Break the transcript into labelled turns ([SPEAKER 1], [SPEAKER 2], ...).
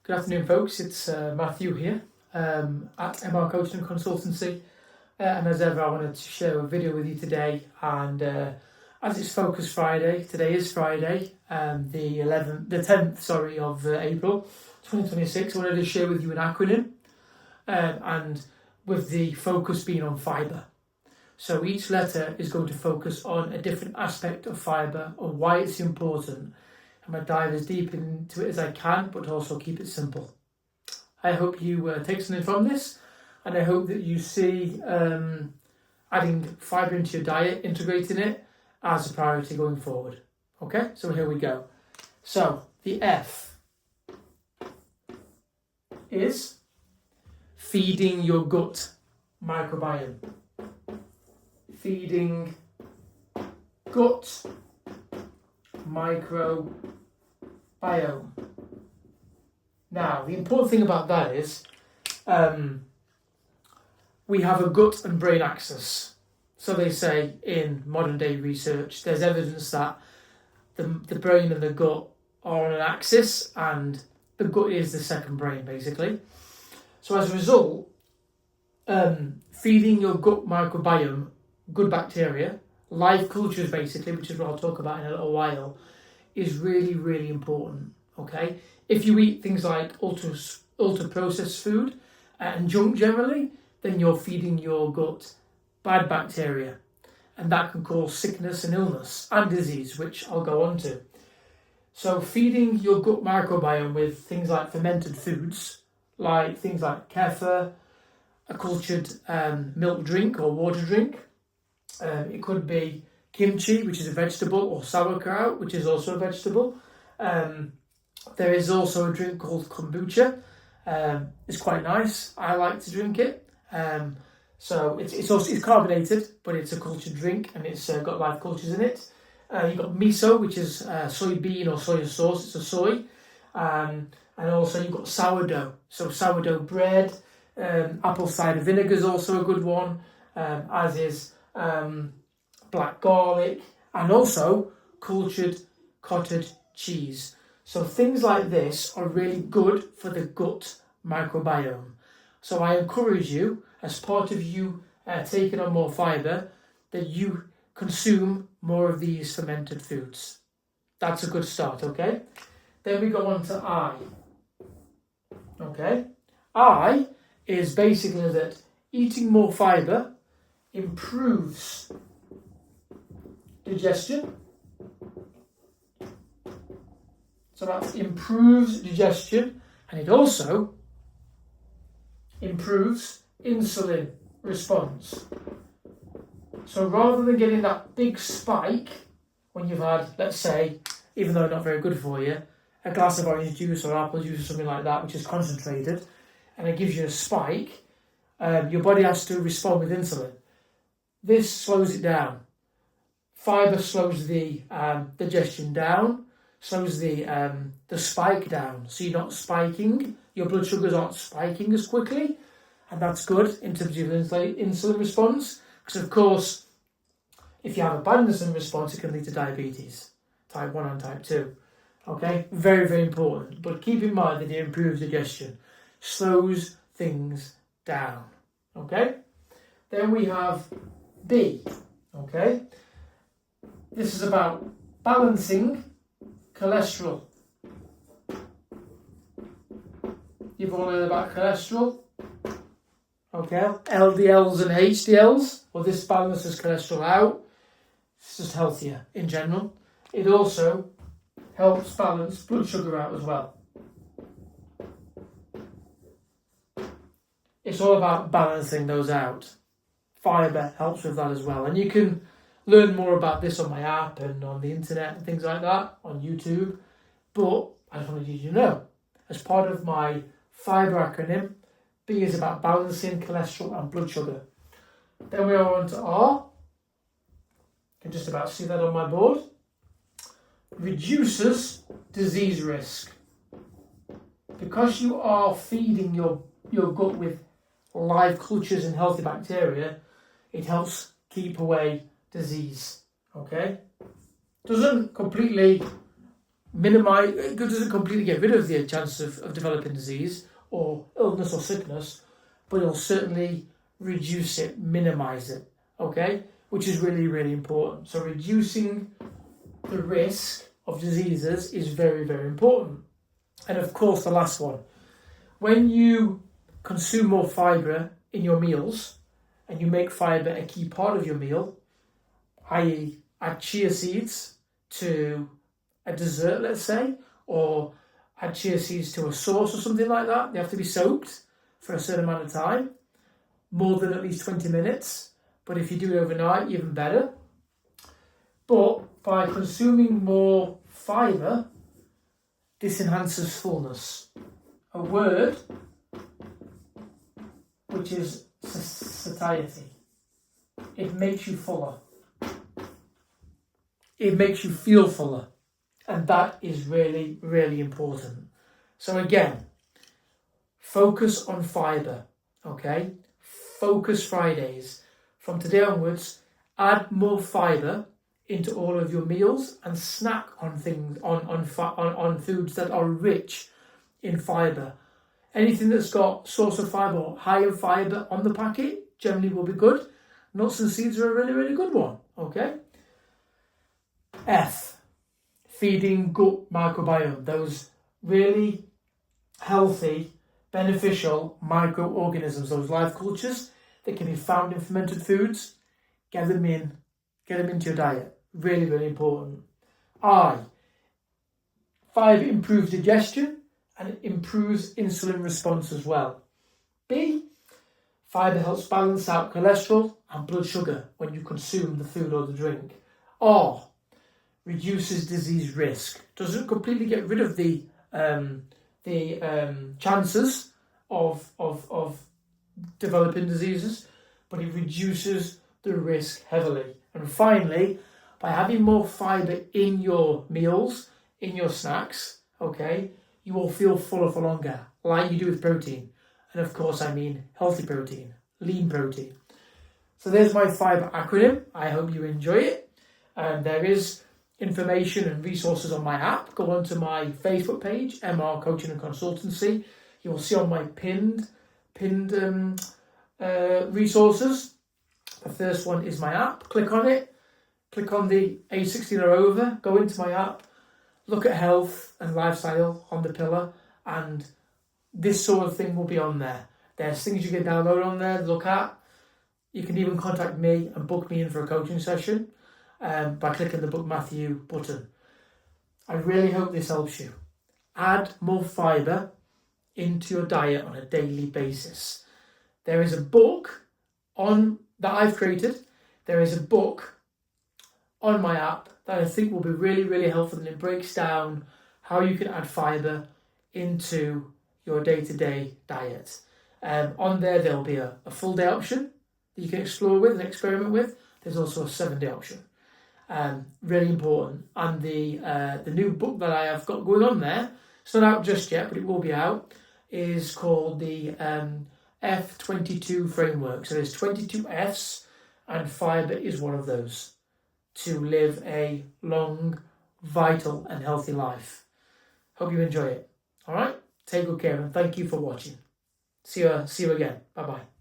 [SPEAKER 1] Good afternoon, folks. It's Matthew here at MR Coaching and Consultancy. And as ever, I wanted to share a video with you today. And as it's Focus Friday, today is Friday, the 10th of April 2026. I wanted to share with you an acronym, and with the focus being on fibre. So each letter is going to focus on a different aspect of fibre and why it's important. I'm going to dive as deep into it as I can, but also keep it simple. I hope you take something from this, and I hope that you see adding fibre into your diet, integrating it as a priority going forward. Okay, so here we go. So the F is feeding your gut microbiome. Feeding gut microbiome. Now, the important thing about that is we have a gut and brain axis. So they say in modern day research, there's evidence that the brain and the gut are on an axis, and the gut is the second brain, basically. So as a result, feeding your gut microbiome good bacteria, live cultures basically, which is what I'll talk about in a little while, is really, really important, okay? If you eat things like ultra-processed food and junk generally, then you're feeding your gut bad bacteria, and that can cause sickness and illness and disease, which I'll go on to. So feeding your gut microbiome with things like fermented foods, like things like kefir, a cultured milk drink or water drink. It could be kimchi, which is a vegetable, or sauerkraut, which is also a vegetable. There is also a drink called kombucha. It's quite nice. I like to drink it. So it's carbonated, but it's a cultured drink, and it's got live cultures in it. You've got miso, which is soybean or soy sauce. It's a soy. And also you've got sourdough. So sourdough bread. Apple cider vinegar is also a good one, as is black garlic, and also cultured cottage cheese. So things like this are really good for the gut microbiome. So I encourage you, as part of you taking on more fibre, that you consume more of these fermented foods. That's a good start, okay? Then we go on to I. Okay? I is basically that eating more fibre improves digestion. So that improves digestion, and it also improves insulin response. So rather than getting that big spike when you've had, let's say, even though not very good for you, a glass of orange juice or apple juice or something like that, which is concentrated, and it gives you a spike, your body has to respond with insulin. This slows it down. Fibre slows the digestion down, slows the spike down. So you're not spiking, your blood sugars aren't spiking as quickly, and that's good in terms of your insulin response, because of course, if you have a bad insulin response, it can lead to diabetes, type 1 and type 2. Okay, very, very important. But keep in mind that it improves digestion, slows things down. Okay, then we have B. Okay, this is about balancing cholesterol. You've all heard about cholesterol. Okay, LDLs and HDLs. Well, this balances cholesterol out. It's just healthier in general. It also helps balance blood sugar out as well. It's all about balancing those out. Fibre helps with that as well. And you can learn more about this on my app and on the internet and things like that, on YouTube. But I just wanted you to know, as part of my fibre acronym, B is about balancing cholesterol and blood sugar. Then we are on to R. You can just about see that on my board. Reduces disease risk. Because you are feeding your gut with live cultures and healthy bacteria, it helps keep away disease. Okay? Doesn't completely minimize, it doesn't completely get rid of the chances of developing disease or illness or sickness, but it'll certainly reduce it, minimize it, okay? Which is really, really important. So reducing the risk of diseases is very, very important. And of course, the last one, when you consume more fibre in your meals and you make fibre a key part of your meal, i.e. add chia seeds to a dessert, let's say, or add chia seeds to a sauce or something like that. They have to be soaked for a certain amount of time, more than at least 20 minutes. But if you do it overnight, even better. But by consuming more fibre, this enhances fullness. A word which is satiety. It makes you fuller. It makes you feel fuller. And that is really, really important. So again, focus on fibre, okay? Focus Fridays. From today onwards, add more fibre into all of your meals and snack on things, on foods that are rich in fibre. Anything that's got source of fibre or high in fibre on the packet generally will be good. Nuts and seeds are a really, really good one, okay? F, feeding gut microbiome, those really healthy, beneficial microorganisms, those life cultures that can be found in fermented foods. Get them into your diet. Really, really important. I, fibre improves digestion and it improves insulin response as well. B, fibre helps balance out cholesterol and blood sugar when you consume the food or the drink. R, reduces disease risk. Doesn't completely get rid of the chances of developing diseases, but it reduces the risk heavily. And finally, by having more fibre in your meals, in your snacks, okay, you will feel fuller for longer, like you do with protein. And of course, I mean healthy protein, lean protein. So there's my fibre acronym. I hope you enjoy it. There is information and resources on my app. Go onto my Facebook page, MR Coaching and Consultancy. You will see on my pinned resources. The first one is my app. Click on it. Click on the A16 or over. Go into my app. Look at health and lifestyle on the pillar, and this sort of thing will be on there. There's things you can download on there, look at. You can even contact me and book me in for a coaching session by clicking the Book Matthew button. I really hope this helps you. Add more fibre into your diet on a daily basis. There is a book that I've created. There is a book on my app that I think will be really, really helpful, and it breaks down how you can add fibre into your day-to-day diet. On there'll be a full day option that you can explore with and experiment with. There's also a 7-day option. Really important. And the new book that I have got going on there, it's not out just yet, but it will be out, is called the F22 framework. So there's 22 Fs, and fibre is one of those, to live a long, vital and healthy life. Hope you enjoy it. All right? Take good care and thank you for watching. See you again. Bye-bye.